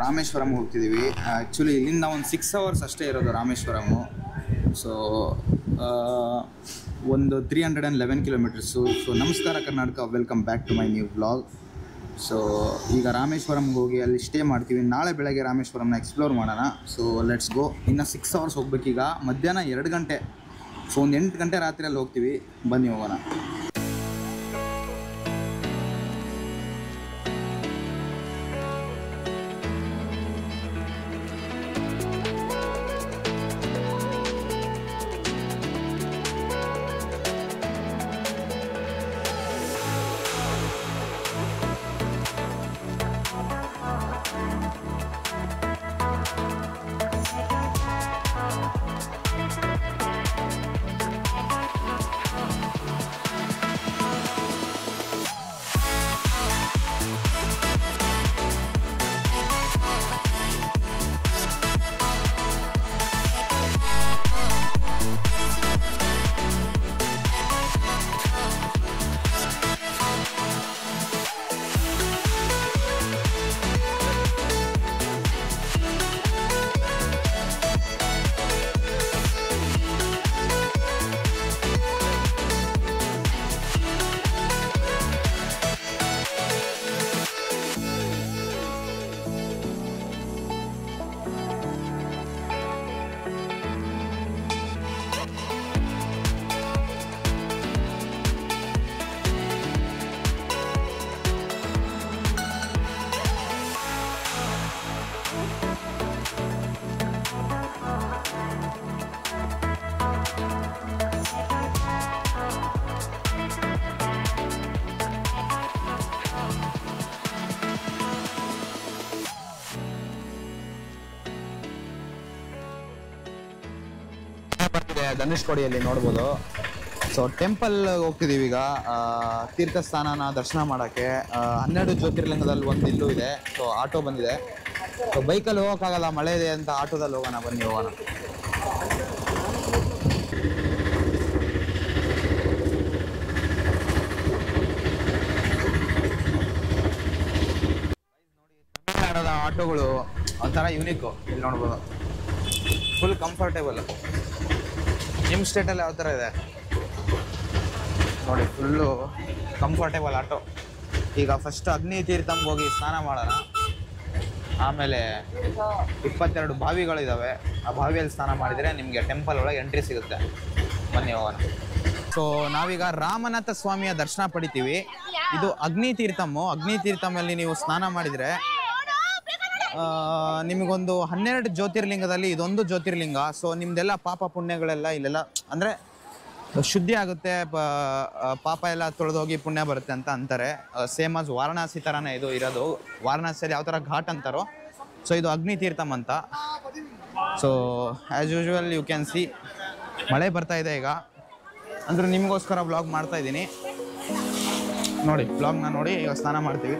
Rameswaram ಹೋಗ್ತಿದ್ದೀವಿ. Actually ಇಲ್ಲಿಂದ ಒಂದು 6 hours ಅಷ್ಟೇ ಇರೋದು ರಾಮೇಶ್ವರಮು. ಸೊ ಒಂದು 311 ಕಿಲೋಮೀಟರ್ಸು. ಸೊ ನಮಸ್ಕಾರ Karnataka, welcome back to my new vlog. So ಈಗ ರಾಮೇಶ್ವರಂಗೆ ಹೋಗಿ ಅಲ್ಲಿ ಸ್ಟೇ ಮಾಡ್ತೀವಿ. ನಾಳೆ ಬೆಳಗ್ಗೆ ರಾಮೇಶ್ವರಂನ ಎಕ್ಸ್ಪ್ಲೋರ್ ಮಾಡೋಣ. So let's go. ಇನ್ನು 6 ಅವರ್ಸ್ ಹೋಗ್ಬೇಕೀಗ. ಮಧ್ಯಾಹ್ನ 2 ಗಂಟೆ, ಸೊ ಒಂದು 8 ಗಂಟೆ ರಾತ್ರಿಯಲ್ಲಿ ಹೋಗ್ತೀವಿ. ಬನ್ನಿ ಹೋಗೋಣ. ಧನುಷ್ಕೋಡಿಯಲ್ಲಿ ನೋಡ್ಬೋದು. ಸೊ ಟೆಂಪಲ್ ಹೋಗ್ತಿದ್ದೀವಿ ಈಗ. ತೀರ್ಥಸ್ಥಾನನ ದರ್ಶನ ಮಾಡೋಕ್ಕೆ 12 ಜ್ಯೋತಿರ್ಲಿಂಗದಲ್ಲಿ ಒಂದು ಇಲ್ಲೂ ಇದೆ. ಸೊ ಆಟೋ ಬಂದಿದೆ. ಸೊ ಬೈಕಲ್ಲಿ ಹೋಗೋಕ್ಕಾಗಲ್ಲ, ಮಳೆ ಇದೆ ಅಂತ ಆಟೋದಲ್ಲಿ ಹೋಗೋಣ. ಬನ್ನಿ ಹೋಗೋಣ. ತಮಿಳ್ನಾಡದ ಆಟೋಗಳು ಒಂಥರ ಯೂನಿಕ್ಕು. ಇಲ್ಲಿ ನೋಡ್ಬೋದು, ಫುಲ್ ಕಂಫರ್ಟೇಬಲ್. ನಿಮ್ಮ ಸ್ಟೇಟಲ್ಲಿ ಯಾವ ಥರ ಇದೆ ನೋಡಿ, ಫುಲ್ಲು ಕಂಫರ್ಟೇಬಲ್ ಆಟೋ. ಈಗ ಫಸ್ಟ್ ಅಗ್ನಿ ತೀರ್ಥಂಗೆ ಹೋಗಿ ಸ್ನಾನ ಮಾಡೋಣ. ಆಮೇಲೆ 22 ಬಾವಿಗಳಿದ್ದಾವೆ. ಆ ಬಾವಿಯಲ್ಲಿ ಸ್ನಾನ ಮಾಡಿದರೆ ನಿಮಗೆ ಟೆಂಪಲ್ ಒಳಗೆ ಎಂಟ್ರಿ ಸಿಗುತ್ತೆ. ಬನ್ನಿ ಹೋಗೋಣ. ಸೊ ನಾವೀಗ ರಾಮನಾಥ ಸ್ವಾಮಿಯ ದರ್ಶನ ಪಡಿತೀವಿ. ಇದು ಅಗ್ನಿ ತೀರ್ಥಮ್ಮು. ಅಗ್ನಿ ತೀರ್ಥಮಲ್ಲಿ ನೀವು ಸ್ನಾನ ಮಾಡಿದರೆ ನಿಮಗೊಂದು 12 ಜ್ಯೋತಿರ್ಲಿಂಗದಲ್ಲಿ ಇದೊಂದು ಜ್ಯೋತಿರ್ಲಿಂಗ. ಸೊ ನಿಮ್ದೆಲ್ಲ ಪಾಪ ಪುಣ್ಯಗಳೆಲ್ಲ ಇಲ್ಲೆಲ್ಲ ಅಂದರೆ ಶುದ್ಧಿ ಆಗುತ್ತೆ, ಪಾಪ ಎಲ್ಲ ತೊಳೆದೋಗಿ ಪುಣ್ಯ ಬರುತ್ತೆ ಅಂತ ಅಂತಾರೆ. ಸೇಮ್ ಆಸ್ ವಾರಣಾಸಿ ಥರನೇ ಇದು ಇರೋದು. ವಾರಣಾಸಿಯಲ್ಲಿ ಯಾವ ಥರ ಘಾಟ್ ಅಂತಾರೋ, ಸೊ ಇದು ಅಗ್ನಿ ತೀರ್ಥಮ್ ಅಂತ. So as usual you can see ಮಳೆ ಬರ್ತಾ ಇದೆ ಈಗ. ಅಂದರೆ ನಿಮಗೋಸ್ಕರ ವ್ಲಾಗ್ ಮಾಡ್ತಾ ಇದ್ದೀನಿ ನೋಡಿ. ವ್ಲಾಗ್ನ ನೋಡಿ ಈಗ ಸ್ನಾನ ಮಾಡ್ತೀವಿ.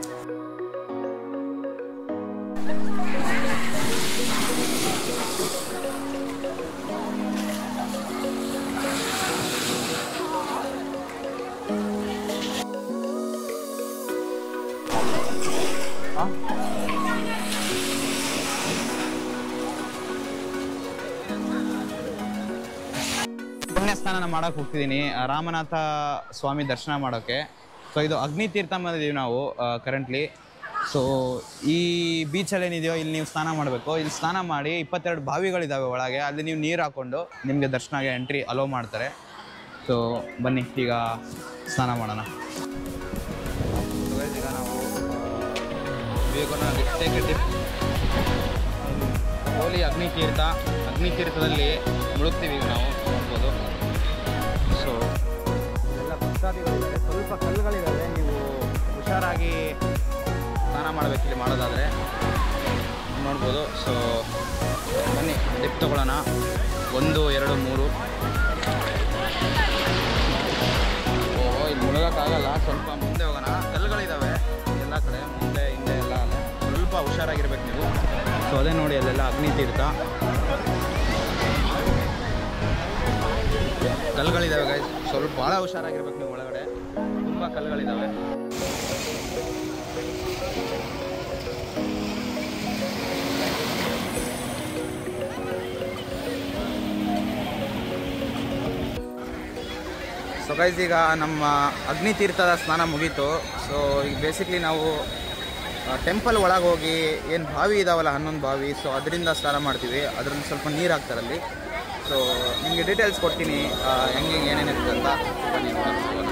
ಪುಣ್ಯಸ್ನಾನ ಮಾಡೋಕೆ ಹೋಗ್ತಿದ್ದೀನಿ, ರಾಮನಾಥ ಸ್ವಾಮಿ ದರ್ಶನ ಮಾಡೋಕ್ಕೆ. ಸೊ ಇದು ಅಗ್ನಿ ತೀರ್ಥಮ್ ಇದ್ದೀವಿ ನಾವು ಕರೆಂಟ್ಲಿ. ಸೊ ಈ ಬೀಚಲ್ಲಿ ಏನಿದೆಯೋ ಇಲ್ಲಿ ನೀವು ಸ್ನಾನ ಮಾಡಬೇಕು. ಇಲ್ಲಿ ಸ್ನಾನ ಮಾಡಿ 22 ಬಾವಿಗಳಿದ್ದಾವೆ ಒಳಗೆ. ಅಲ್ಲಿ ನೀವು ನೀರು ಹಾಕ್ಕೊಂಡು ನಿಮಗೆ ದರ್ಶನಗೆ ಎಂಟ್ರಿ ಅಲೋ ಮಾಡ್ತಾರೆ. ಸೊ ಬನ್ನಿ ಈಗ ಸ್ನಾನ ಮಾಡೋಣ. ಈಗ ನಾವು ಹೋಲಿ ಅಗ್ನಿ ತೀರ್ಥದಲ್ಲಿ ಮುಳುಗ್ತೀವಿ ಈಗ ನಾವು ನೋಡ್ಬೋದು. ಸೊ ಎಲ್ಲ ಭಕ್ತಾದಿಗಳಿದ್ದಾರೆ, ಸ್ವಲ್ಪ ಕಲ್ಲುಗಳಿದ್ದಾವೆ. ನೀವು ಹುಷಾರಾಗಿ ಸ್ನಾನ ಮಾಡಬೇಕು ಇಲ್ಲಿ ಮಾಡೋದಾದರೆ ನೋಡ್ಬೋದು. ಸೊ ಬನ್ನಿ ಡಿಪ್ ತೊಗೊಳ್ಳೋಣ. 1 2 3. ಓಹೋ, ಇಲ್ಲಿ ಮುಳುಗೋಕ್ಕಾಗಲ್ಲ, ಸ್ವಲ್ಪ ಮುಂದೆ ಹೋಗೋಣ. ಕಲ್ಲುಗಳಿದ್ದಾವೆ ಎಲ್ಲ ಕಡೆ, ಮುಂದೆ ಹಿಂದೆ ಎಲ್ಲ. ಸ್ವಲ್ಪ ಹುಷಾರಾಗಿರ್ಬೇಕು ನೀವು. ಸೊ ಅದೇ ನೋಡಿ, ಅಲ್ಲೆಲ್ಲ ಅಗ್ನಿ ತೀರ್ಥ ಕಲ್ಲುಗಳಿದ್ದಾವೆ ಗೈಸ್. ಸ್ವಲ್ಪ ಭಾಳ ಹುಷಾರಾಗಿರ್ಬೇಕು ನೀವು. ಒಳಗಡೆ ತುಂಬ ಕಲ್ಲುಗಳಿದ್ದಾವೆ. ಗೈಸ್ ಈಗ ನಮ್ಮ ಅಗ್ನಿ ತೀರ್ಥದ ಸ್ನಾನ ಮುಗೀತು. ಸೊ ಈಗ ಬೇಸಿಕ್ಲಿ ನಾವು ಟೆಂಪಲ್ ಒಳಗೆ ಹೋಗಿ ಏನು ಬಾವಿ ಇದಾವಲ್ಲ 11 ಬಾವಿ, ಸೊ ಅದರಿಂದ ಸ್ನಾನ ಮಾಡ್ತೀವಿ. ಅದರಲ್ಲಿ ಸ್ವಲ್ಪ ನೀರು ಹಾಕ್ತಾರಲ್ಲಿ. ಸೊ ನಿಮಗೆ ಡೀಟೇಲ್ಸ್ ಕೊಡ್ತೀನಿ ಹೆಂಗೆ ಏನೇನಿರುತ್ತೆ ಅಂತ. ಬನ್ನಿ ನೋಡೋಣ.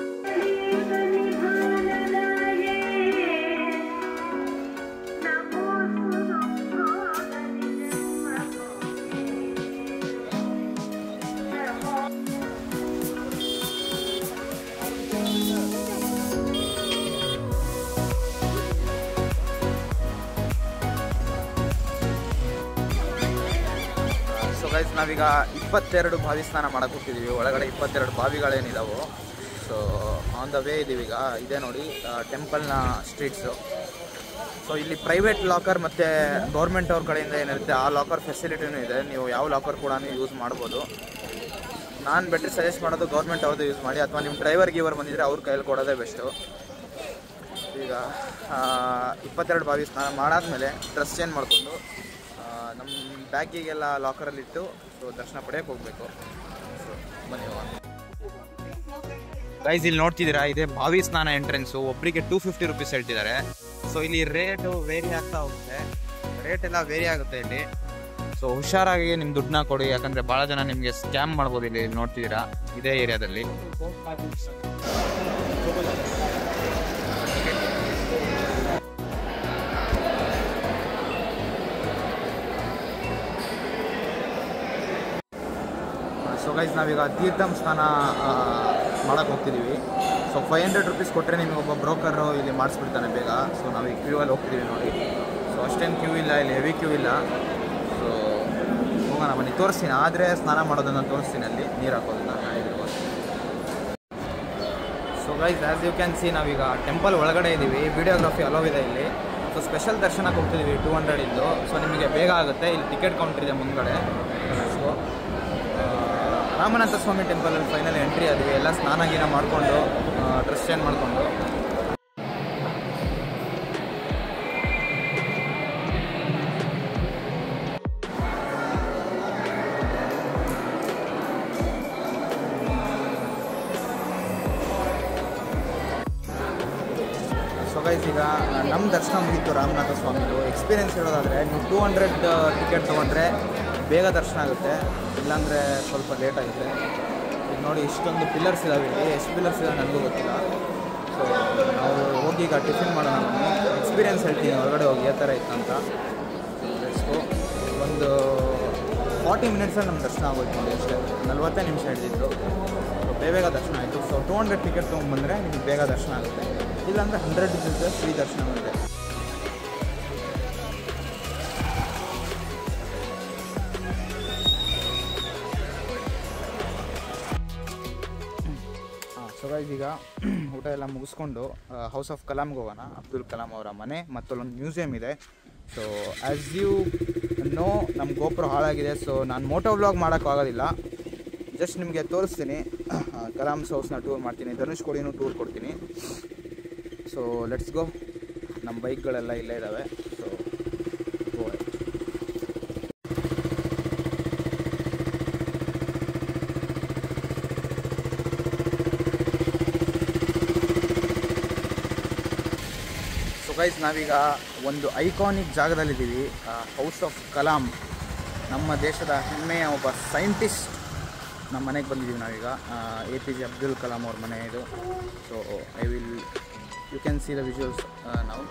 ಗೈಸ್ ನಾವೀಗ 22 ಬಾವಿ ಸ್ನಾನ ಮಾಡಕ್ಕೆ ಹೋಗ್ತಿದ್ದೀವಿ. ಒಳಗಡೆ 22 ಬಾವಿಗಳೇನಿದಾವೆ. ಸೊ ಆನ್ ದ ವೇ ಇದ್ದೀವಿ ಈಗ. ಇದೇ ನೋಡಿ ಟೆಂಪಲ್ನ ಸ್ಟ್ರೀಟ್ಸು. ಸೊ ಇಲ್ಲಿ ಪ್ರೈವೇಟ್ ಲಾಕರ್ ಮತ್ತು ಗೌರ್ಮೆಂಟ್ ಅವ್ರ ಕಡೆಯಿಂದ ಏನಿರುತ್ತೆ ಆ ಲಾಕರ್ ಫೆಸಿಲಿಟಿನೂ ಇದೆ. ನೀವು ಯಾವ ಲಾಕರ್ ಕೂಡ ಯೂಸ್ ಮಾಡ್ಬೋದು. ನಾನು ಬೆಟ್ರ್ ಸಜೆಸ್ಟ್ ಮಾಡೋದು ಗೌರ್ಮೆಂಟ್ ಅವ್ರದ್ದು ಯೂಸ್ ಮಾಡಿ, ಅಥವಾ ನಿಮ್ಮ ಡ್ರೈವರ್ ಬಂದಿದ್ದರೆ ಅವ್ರ ಕೈಯಲ್ಲಿ ಕೊಡೋದೇ ಬೆಸ್ಟು. ಈಗ 22 ಬಾವಿ ಸ್ನಾನ ಮಾಡಾದ್ಮೇಲೆ ಡ್ರೆಸ್ ಚೇಂಜ್ ಮಾಡಿಕೊಂಡು ನಮ್ಮ ಬ್ಯಾಗಿಗೆಲ್ಲ ಲಾಕರಲ್ಲಿಟ್ಟು ಸೊ ದರ್ಶನ ಪಡೆಯೋಕ್ಕೆ ಹೋಗಬೇಕು. ಸೊ ಬನ್ನಿ ಗೈಸ್, ಇಲ್ಲಿ ನೋಡ್ತಿದ್ದೀರಾ ಇದೇ ಬಾವಿ ಸ್ನಾನ ಎಂಟ್ರೆನ್ಸು. ಒಬ್ಬರಿಗೆ 250 ರುಪೀಸ್ ಹೇಳ್ತಿದ್ದಾರೆ. ಸೊ ಇಲ್ಲಿ ರೇಟು ವೇರಿ ಆಗ್ತಾ ಹೋಗುತ್ತೆ, ರೇಟ್ ಎಲ್ಲ ವೇರಿ ಆಗುತ್ತೆ ಇಲ್ಲಿ. ಸೊ ಹುಷಾರಾಗಿ ನಿಮ್ಮ ದುಡ್ಡನ್ನ ಕೊಡಿ, ಯಾಕಂದರೆ ಭಾಳ ಜನ ನಿಮಗೆ ಸ್ಕ್ಯಾಮ್ ಮಾಡ್ಬೋದು. ಇಲ್ಲಿ ನೋಡ್ತಿದ್ದೀರಾ ಇದೇ ಏರಿಯಾದಲ್ಲಿ. ಸೊ ಗೈಸ್ ನಾವೀಗ ತೀರ್ಥಂ ಸ್ನಾನ ಮಾಡೋಕ್ಕೆ ಹೋಗ್ತಿದ್ದೀವಿ. ಸೊ 500 ರುಪೀಸ್ ಕೊಟ್ಟರೆ ನಿಮಗೆ ಒಬ್ಬ ಬ್ರೋಕರು ಇಲ್ಲಿ ಮಾಡಿಸ್ಬಿಡ್ತಾನೆ ಬೇಗ. ಸೊ ನಾವು ಈ ಕ್ಯೂ ಅಲ್ಲಿ ಹೋಗ್ತಿದ್ದೀವಿ ನೋಡಿ. ಸೊ ಅಷ್ಟೇನು ಕ್ಯೂ ಇಲ್ಲ, ಇಲ್ಲಿ ಹೆವಿ ಕ್ಯೂ ಇಲ್ಲ. ಸೊ ಹೋಗೋಣ ಬನ್ನಿ, ತೋರಿಸ್ತೀನಿ. ಆದರೆ ಸ್ನಾನ ಮಾಡೋದನ್ನು ತೋರಿಸ್ತೀನಿ, ಅಲ್ಲಿ ನೀರು ಹಾಕೋದನ್ನು ಹೇಳಿದ್ರು. So guys as you can see ನಾವೀಗ ಟೆಂಪಲ್ ಒಳಗಡೆ ಇದ್ದೀವಿ. ವಿಡಿಯೋಗ್ರಫಿ ಅಲೋ ಇದೆ ಇಲ್ಲಿ. ಸೊ ಸ್ಪೆಷಲ್ ದರ್ಶನಕ್ಕೆ ಹೋಗ್ತಿದ್ದೀವಿ 200 ಇದ್ದು. ಸೊ ನಿಮಗೆ ಬೇಗ ಆಗುತ್ತೆ. ಇಲ್ಲಿ ಟಿಕೆಟ್ ಕೌಂಟರ್ ಇದೆ ಮುಂದ್ಗಡೆ. ಸೊ ರಾಮನಾಥ ಸ್ವಾಮಿ ಟೆಂಪಲಲ್ಲಿ ಫೈನಲ್ ಎಂಟ್ರಿ ಆದ್ವಿ. ಎಲ್ಲ ಸ್ನಾನ ಗೀನ ಮಾಡಿಕೊಂಡು ಡ್ರೆಸ್ ಚೇಂಜ್ ಮಾಡಿಕೊಂಡು ಸೊ ಗೈಸ್ ಈಗ ನಮ್ಮ ದರ್ಶನ ಮುಗಿತು ರಾಮನಾಥ ಸ್ವಾಮಿದು. ಎಕ್ಸ್ಪೀರಿಯೆನ್ಸ್ ಹೇಳೋದಾದರೆ ನೀವು 200 ಟಿಕೆಟ್ ತೊಗೊಂಡ್ರೆ ಬೇಗ ದರ್ಶನ ಆಗುತ್ತೆ, ಇಲ್ಲಾಂದರೆ ಸ್ವಲ್ಪ ಲೇಟ್ ಆಗುತ್ತೆ. ಈಗ ನೋಡಿ ಇಷ್ಟೊಂದು ಪಿಲ್ಲರ್ಸ್ ಇದಾವೆ ಇಲ್ಲಿ. ಎಷ್ಟು ಪಿಲ್ಲರ್ಸ್ ಇದೆ ನನಗೂ ಗೊತ್ತಿಲ್ಲ. ಸೊ ನಾವು ಹೋಗಿ ಈಗ ಟಿಫಿನ್ ಮಾಡೋಣ. ಎಕ್ಸ್ಪೀರಿಯೆನ್ಸ್ ಹೇಳ್ತೀನಿ ಹೊರಗಡೆ ಹೋಗಿ ಯಾವ ಥರ ಇತ್ತಂತ. ಸೊ ಒಂದು 40 ಮಿನಿಟ್ಸಲ್ಲಿ ನಮ್ಮ ದರ್ಶನ ಆಗೋಯ್ತು ನೋಡಿ. ಅಷ್ಟೇ 40 ನಿಮಿಷ ಹಿಡಿದಿತ್ತು. ಸೊ ಬೇಗ ದರ್ಶನ ಆಯಿತು. ಸೊ 200 ಟಿಕೆಟ್ ತೊಗೊಂಡ್ಬಂದರೆ ನಿಮಗೆ ಬೇಗ ದರ್ಶನ ಆಗುತ್ತೆ, ಇಲ್ಲಾಂದರೆ 100 ಟಿಕೆಟ್ ಫ್ರೀ ದರ್ಶನ ಬಂದರೆ. ಸೊ ಗೈಸ್ ಈಗ ಊಟ ಎಲ್ಲ ಮುಗಿಸ್ಕೊಂಡು ಹೌಸ್ ಆಫ್ ಕಲಾಮ್ಗೆ ಹೋಗೋಣ. ಅಬ್ದುಲ್ ಕಲಾಂ ಅವರ ಮನೆ ಮತ್ತು ಅಲ್ಲೊಂದು ಮ್ಯೂಸಿಯಂ ಇದೆ. ಸೊ ಆ್ಯಸ್ ಯು ನೋ ನಮ್ಮ ಗೋಪುರ ಹಾಳಾಗಿದೆ. ಸೊ ನಾನು ಮೋಟೋ ವ್ಲಾಗ್ ಮಾಡೋಕ್ಕಾಗೋದಿಲ್ಲ, ಜಸ್ಟ್ ನಿಮಗೆ ತೋರಿಸ್ತೀನಿ. ಕಲಾಮ್ಸ್ ಹೌಸ್ನ ಟೂರ್ ಮಾಡ್ತೀನಿ, ಧನುಷ್ಕೋಡಿನೂ ಟೂರ್ ಕೊಡ್ತೀನಿ. ಸೊ ಲೆಟ್ಸ್ ಗೋ. ನಮ್ಮ ಬೈಕ್ಗಳೆಲ್ಲ ಇಲ್ಲೇ ಇದ್ದಾವೆ. ಸೊ ಗೈಸ್ ನಾವೀಗ ಒಂದು ಐಕಾನಿಕ್ ಜಾಗದಲ್ಲಿದ್ದೀವಿ. ಹೌಸ್ ಆಫ್ ಕಲಾಂ, ನಮ್ಮ ದೇಶದ ಹೆಮ್ಮೆಯ ಒಬ್ಬ ಸೈಂಟಿಸ್ಟ್ ನಮ್ಮ ಮನೆಗೆ ಬಂದಿದ್ದೀವಿ ನಾವೀಗ. APJ ಅಬ್ದುಲ್ ಕಲಾಂ ಅವ್ರ ಮನೆ ಇದು. So you can see the visuals ನಾವು.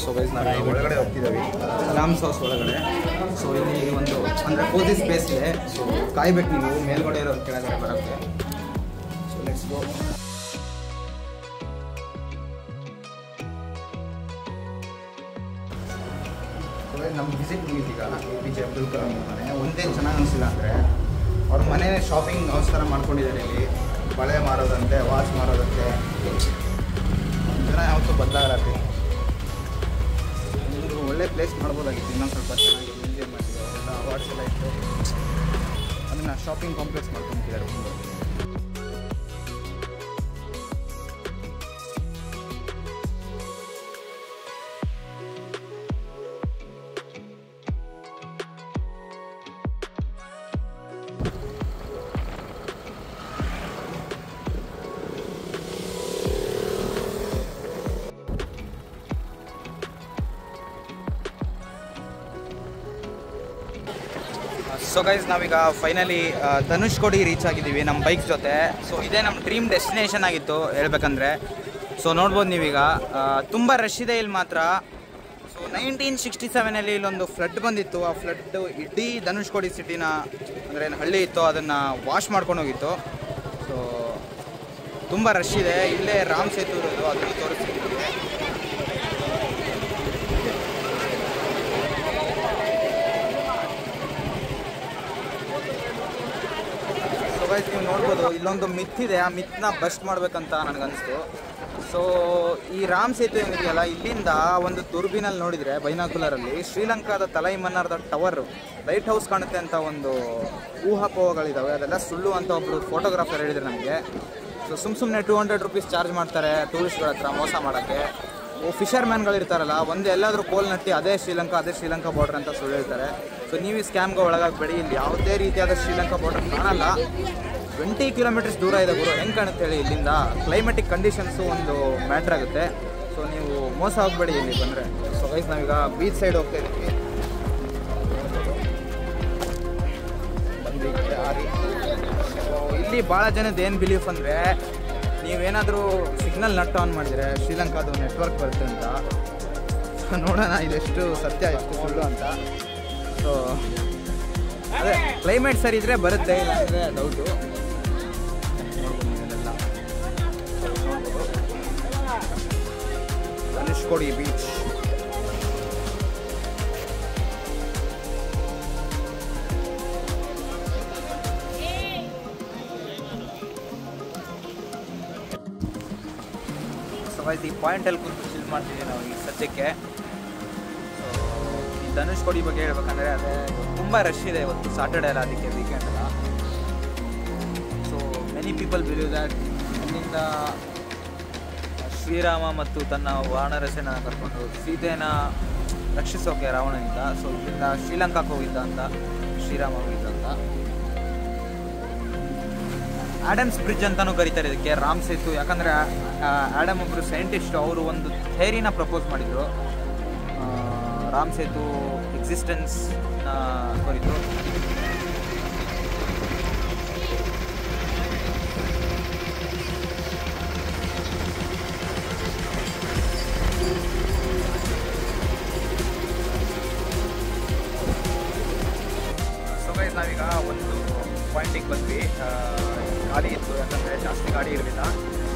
ಸೊ ಗೈಸ್ ನಾವು ಒಳಗಡೆ ಹೋಗ್ತಿದ್ದೀವಿ, ಕಲಾಮ್ಸ್ ಹೌಸ್ ಒಳಗಡೆ. ಸೊ ಇಲ್ಲಿ ಒಂದು ಅಂದರೆ ಕೋಸಿ ಸ್ಪೇಸ್ ಇದೆ. ಸೊ ಕಾಯ್ಬೇಕು ನೀವು, ಮೇಲ್ಗಡೆ ಇರೋರು ಕೆಳಗಡೆ ಬರೋಕ್ಕೆ. ಸೊ ಲೆಟ್ಸ್ ಗೋ. ನಮ್ಮ ವಿಸಿಟ್ ಮುಗಿದೀಗ APJ ಅಬ್ದುಲ್ ಕಲಾಂ ಮನೆ. ಒಂದೇನು ಚೆನ್ನಾಗಿ ಅನಿಸಿಲ್ಲ ಅಂದರೆ ಅವ್ರ ಮನೆ ಶಾಪಿಂಗ್ ಹೌಸ್ ಥರ ಮಾಡ್ಕೊಂಡಿದ್ದಾರೆ. ಇಲ್ಲಿ ಬಳೆ ಮಾರೋದಂತೆ, ವಾಚ್ ಮಾರೋದಂತೆ. ಜನ ಯಾವತ್ತೂ ಬದಲಾಗತ್ತೆ. ಒಳ್ಳೆ ಪ್ಲೇಸ್ ಮಾಡ್ಬೋದಾಗಿತ್ತು, ಇನ್ನೊಂದು ಸ್ವಲ್ಪ ಚೆನ್ನಾಗಿ ಮ್ಯೂಸಿಯಂ ಮಾಡಿದ್ರು, ಎಲ್ಲ ಅವಾರ್ಡ್ಸ್ ಎಲ್ಲ ಇತ್ತು. ಅದನ್ನು ಶಾಪಿಂಗ್ ಕಾಂಪ್ಲೆಕ್ಸ್ ಮಾಡ್ಕೊಂತಿದ್ದಾರೆ ಒಂದು. ಸೊ ಗೈಸ್, ನಾವೀಗ ಫೈನಲಿ ಧನುಷ್ಕೋಡಿ ರೀಚ್ ಆಗಿದ್ದೀವಿ ನಮ್ಮ ಬೈಕ್ ಜೊತೆ. ಸೊ ಇದೇ ನಮ್ಮ ಡ್ರೀಮ್ ಡೆಸ್ಟಿನೇಷನ್ ಆಗಿತ್ತು ಹೇಳ್ಬೇಕಂದ್ರೆ. ಸೊ ನೋಡ್ಬೋದು ನೀವೀಗ ತುಂಬ ರಶ್ ಇದೆ ಇಲ್ಲಿ ಮಾತ್ರ. ಸೊ 1967 ಇಲ್ಲೊಂದು ಫ್ಲಡ್ ಬಂದಿತ್ತು. ಆ ಫ್ಲಡ್ ಇಡೀ ಧನುಷ್ಕೋಡಿ ಸಿಟಿನ, ಅಂದರೆ ಏನು ಹಳ್ಳಿ ಇತ್ತು, ಅದನ್ನು ವಾಶ್ ಮಾಡ್ಕೊಂಡು ಹೋಗಿತ್ತು. ಸೊ ತುಂಬ ರಶ್ ಇದೆ. ಇಲ್ಲೇ ರಾಮ್ ಸೇತು ಇರೋದು, ಅದನ್ನು ತೋರಿಸ್ತೀನಿ. ನೀವು ನೋಡ್ಬೋದು ಇಲ್ಲೊಂದು ಮಿತ್ ಇದೆ. ಆ ಮಿತ್ನ ಬಸ್ಟ್ ಮಾಡಬೇಕಂತ ನನಗನ್ನಿಸ್ತು. ಸೊ ಈ ರಾಮ್ ಸೇತು ಏನಿದೆಯಲ್ಲ, ಇಲ್ಲಿಂದ ಒಂದು ದುರ್ಬಿನಲ್ಲಿ ನೋಡಿದರೆ ಬೈನಾಕುಲರಲ್ಲಿ ಶ್ರೀಲಂಕಾದ ತಲೈ ಮನ್ನಾರ್ದ ಟವರ್, ಲೈಟ್ ಹೌಸ್ ಕಾಣುತ್ತೆ ಅಂತ ಒಂದು ಊಹಾಪೋಹಗಳಿದ್ದಾವೆ. ಅದೆಲ್ಲ ಸುಳ್ಳು ಅಂತ ಒಬ್ಬರು ಫೋಟೋಗ್ರಾಫರ್ ಹೇಳಿದ್ರು ನಮಗೆ. ಸೊ ಸುಮ್ಮನೆ 200 ರೂಪೀಸ್ ಚಾರ್ಜ್ ಮಾಡ್ತಾರೆ ಟೂರಿಸ್ಟ್ಗಳ ಹತ್ರ ಮೋಸ ಮಾಡೋಕ್ಕೆ. ಫಿಶರ್ ಮ್ಯಾನ್ಗಳಿರ್ತಾರಲ್ಲ, ಒಂದು ಎಲ್ಲಾದರೂ ಕೋಲ್ ನಟ್ಟಿ ಅದೇ ಶ್ರೀಲಂಕಾ ಬಾರ್ಡರ್ ಅಂತ ಸುಳ್ಳು ಹೇಳ್ತಾರೆ. ಸೊ ನೀವು ಈ ಸ್ಕ್ಯಾಮ್ಗೆ ಒಳಗಾಗಬೇಡಿ. ಇಲ್ಲಿ ಯಾವುದೇ ರೀತಿಯಾದ ಶ್ರೀಲಂಕಾ ಬಾರ್ಡರ್ ಕಾಣಲ್ಲ. 20 ಕಿಲೋಮೀಟರ್ಸ್ ದೂರ ಇದೆ ಗುರು. ಹೆಂಗೆ ಕಾಣುತ್ತೆ ಹೇಳಿ ಇಲ್ಲಿಂದ? ಕ್ಲೈಮೆಟಿಕ್ ಕಂಡೀಷನ್ಸು ಒಂದು ಮ್ಯಾಟ್ರ್ ಆಗುತ್ತೆ. ಸೊ ನೀವು ಮೋಸ ಹೋಗಬೇಡಿ ಇಲ್ಲಿ ಬಂದರೆ. ಸೊ ಗೈಸ್, ನಾವೀಗ ಬೀಚ್ ಸೈಡ್ ಹೋಗ್ತಾ ಇದ್ದೀವಿ. ಇಲ್ಲಿ ಭಾಳ ಜನದ ಏನು ಬಿಲೀಫ್ ಅಂದರೆ, ನೀವೇನಾದರೂ ಸಿಗ್ನಲ್ ನಟ್ ಆನ್ ಮಾಡಿದರೆ ಶ್ರೀಲಂಕಾದು ನೆಟ್ವರ್ಕ್ ಬರುತ್ತೆ ಅಂತ. ನೋಡೋಣ ಇದೆಷ್ಟು ಸತ್ಯ ಎಷ್ಟು ಸುಳ್ಳು ಅಂತ. ಸೊ ಅದೇ ಕ್ಲೈಮೇಟ್ ಸರಿ ಇದ್ದರೆ ಬರುತ್ತೆ, ಇಲ್ಲ ಅಂದರೆ ಡೌಟು. ಧನುಷ್ಕೋಡಿ ಬೀಚ್. ಈ ಪಾಯಿಂಟಲ್ಲಿ ಕೂತು ಚಿಲ್ ಮಾಡ್ತೀವಿ ನಾವು ಈ ಸದ್ಯಕ್ಕೆ. ಸೊ ಈ ಧನುಷ್ಕೋಡಿ ಬಗ್ಗೆ ಹೇಳ್ಬೇಕಂದ್ರೆ, ಅದೇ ತುಂಬ ರಶ್ ಇದೆ ಇವತ್ತು, ಸಾಟರ್ಡೇ ಅಲ್ಲ, ಅದಕ್ಕೆ ವೀಕೆಂಡ್ ಅಲ್ಲ. So many people believe that ಇಲ್ಲಿಂದ ಶ್ರೀರಾಮ ಮತ್ತು ತನ್ನ ವಾನರಸೇನ ಕರ್ಕೊಂಡು ಸೀತೆನ ರಕ್ಷಿಸೋಕೆ ರಾವಣನಿಂದ. ಸೊ ಇಲ್ಲಿಂದ ಶ್ರೀಲಂಕಾಕ್ಕೆ ಹೋಗಿದ್ದ ಅಂತ, ಶ್ರೀರಾಮ ಹೋಗಿದ್ದ ಅಂತ. ಆಡಮ್ಸ್ ಬ್ರಿಡ್ಜ್ ಅಂತಲೂ ಕರೀತಾರೆ ಇದಕ್ಕೆ, ರಾಮ್ ಸೇತು. ಯಾಕಂದರೆ ಆಡಮ್ ಒಬ್ಬರು ಸೈಂಟಿಸ್ಟು, ಅವರು ಒಂದು ಥೇರಿನ ಪ್ರಪೋಸ್ ಮಾಡಿದರು, ರಾಮ್ ಸೇತು ಎಕ್ಸಿಸ್ಟೆನ್ಸ್ನ ಕುರಿತು. ಸೊ ಗೈಸ್, ನಾವೀಗ ಒಂದು ಪಾಯಿಂಟಿಗೆ ಬಂದ್ವಿ. ಗಾಡಿ ಇತ್ತು, ಯಾಕಂದರೆ ಜಾಸ್ತಿ ಗಾಡಿ ಇರಲಿಲ್ಲ.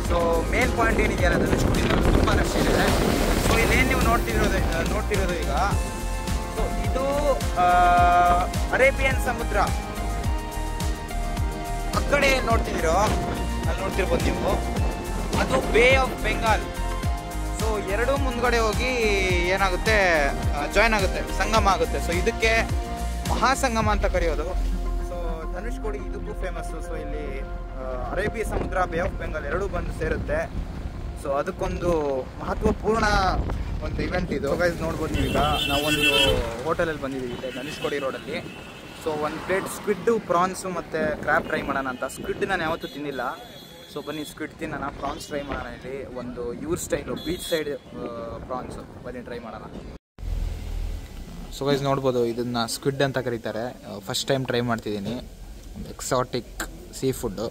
ಸೊ ಮೇನ್ ಪಾಯಿಂಟ್ ಏನಿದೆಯಲ್ಲ, ಧನುಷ್ಕೋಡಿನಲ್ಲಿ ತುಂಬ ರಶ್ ಇದೆ. ಸೊ ಇಲ್ಲೇನು ನೀವು ನೋಡ್ತಿರೋದು ಈಗ, ಸೊ ಇದು ಅರೇಬಿಯನ್ ಸಮುದ್ರ. ಆ ಕಡೆ ನೋಡ್ತಿದ್ದೀರೋ, ಅಲ್ಲಿ ನೋಡ್ತಿರ್ಬೋದು ನೀವು, ಅದು ಬೇ ಆಫ್ ಬೆಂಗಾಲ್. ಸೊ ಎರಡೂ ಮುಂದ್ಗಡೆ ಹೋಗಿ ಏನಾಗುತ್ತೆ, ಜಾಯ್ನ್ ಆಗುತ್ತೆ, ಸಂಗಮ ಆಗುತ್ತೆ. ಸೊ ಇದಕ್ಕೆ ಮಹಾಸಂಗಮ ಅಂತ ಕರೆಯೋದು. ಸೊ ಧನುಷ್ಕೋಡಿ ಇದಕ್ಕೂ ಫೇಮಸ್ಸು. ಸೊ ಇಲ್ಲಿ ಅರೇಬಿಯಾ ಸಮುದ್ರ, ಬೇ ಆಫ್ ಬೆಂಗಾಲ್ ಎರಡೂ ಬಂದು ಸೇರುತ್ತೆ. ಸೊ ಅದಕ್ಕೊಂದು ಮಹತ್ವಪೂರ್ಣ ಒಂದು ಇವೆಂಟ್ ಇದು. ಗೈಸ್ ನೋಡ್ಬೋದು ನೀವೀಗ, ನಾವೊಂದು ಹೋಟೆಲಲ್ಲಿ ಬಂದಿದ್ದೀವಿ ಇದೆ ಧನುಷ್ಕೋಡಿ ರೋಡಲ್ಲಿ. ಸೊ ಒಂದು ಪ್ಲೇಟ್ ಸ್ಕ್ವಿಡ್ಡು, ಪ್ರಾನ್ಸು ಮತ್ತು ಕ್ರ್ಯಾಬ್ ಟ್ರೈ ಮಾಡೋಣ ಅಂತ. ಸ್ಕ್ವಿಡ್ ನಾನು ಯಾವತ್ತೂ ತಿನ್ನಿಲ್ಲ. ಸೊ ಬನ್ನಿ ಸ್ಕ್ವಿಡ್ ತಿನ್ನೋಣ, ಪ್ರಾನ್ಸ್ ಟ್ರೈ ಮಾಡೋಣ. ಇಲ್ಲಿ ಒಂದು ಇವ್ರ ಸ್ಟೈಲು ಬೀಚ್ ಸೈಡ್ ಪ್ರಾನ್ಸು, ಬನ್ನಿ ಟ್ರೈ ಮಾಡೋಣ. ಸೊ ಗೈಸ್ ನೋಡ್ಬೋದು, ಇದನ್ನು ಸ್ಕ್ವಿಡ್ ಅಂತ ಕರೀತಾರೆ. ಫಸ್ಟ್ ಟೈಮ್ ಟ್ರೈ ಮಾಡ್ತಿದ್ದೀನಿ. Exotic seafood.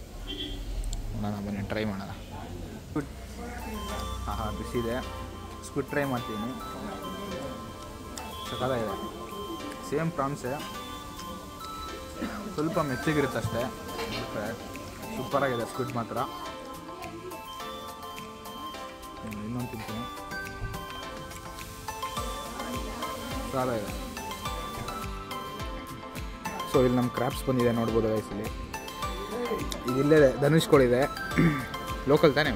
ನೋಡೋಣ ಬನ್ನಿ ಟ್ರೈ ಮಾಡೋಣ. ಸ್ಕ್ವಿಡ್ ಬಿಸಿ ಇದೆ. ಸ್ಕ್ವಿಡ್ ಟ್ರೈ ಮಾಡ್ತೀನಿ. ಸಕಾಲಾಗಿದೆ. ಸೇಮ್ ಪ್ರಾನ್ಸೇ, ಸ್ವಲ್ಪ ಮೆತ್ತಗಿರುತ್ತೆ ಅಷ್ಟೇ. ಸೂಪರಾಗಿದೆ ಸ್ಕ್ವಿಡ್ ಮಾತ್ರ. ಇನ್ನೊಂದು ತಿಂತೀನಿ. ಸಕಾಲಾಗಿದೆ. ಸೊ ಇಲ್ಲಿ ನಮ್ಮ ಕ್ರಾಬ್ಸ್ ಬಂದಿದೆ ನೋಡ್ಬೋದು ವಯಸ್ಸಲ್ಲಿ. ಇದಿಲ್ಲೇ ಧನುಷ್ಕೋಡಿ ಇದೆ. ಲೋಕಲ್ ತಾನೇ,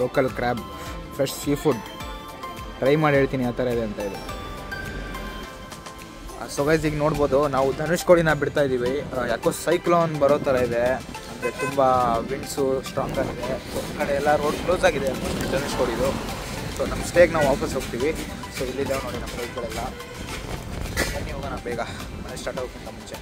local crab, fresh seafood. Try ಮಾಡಿ ಹೇಳ್ತೀನಿ ಯಾವ ಥರ ಇದೆ ಅಂತ. ಇದು ಸೊ ಗೈಸ್ ಈಗ ನೋಡ್ಬೋದು ನಾವು ಧನುಷ್ಕೋಡಿನ ಬಿಡ್ತಾ ಇದ್ದೀವಿ. ಯಾಕೋ ಸೈಕ್ಲೋನ್ ಬರೋ ಥರ ಇದೆ, ಅಂದರೆ ತುಂಬ ವಿಂಡ್ಸು ಸ್ಟ್ರಾಂಗ್ ಆಗಿದೆ. ಒಂದು ಕಡೆ ಎಲ್ಲ ರೋಡ್ ಕ್ಲೋಸ್ ಆಗಿದೆ ಧನುಷ್ಕೋಡಿದು. ಸೊ ನಮ್ಮ ಸ್ಟೇಗೆ ನಾವು ವಾಪಸ್ ಹೋಗ್ತೀವಿ. ಸೊ ಇಲ್ಲಿದ್ದೇವೆ ನೋಡಿ ನಮ್ಮ ಬೈಕ್ಗಳೆಲ್ಲ. ಬನ್ನಿ ಹೋಗೋಣ ಬೇಗ, ಮನೆ ಸ್ಟಾರ್ಟ್ ಆಗೋಕ್ಕಿಂತ ಮುಂಚೆ.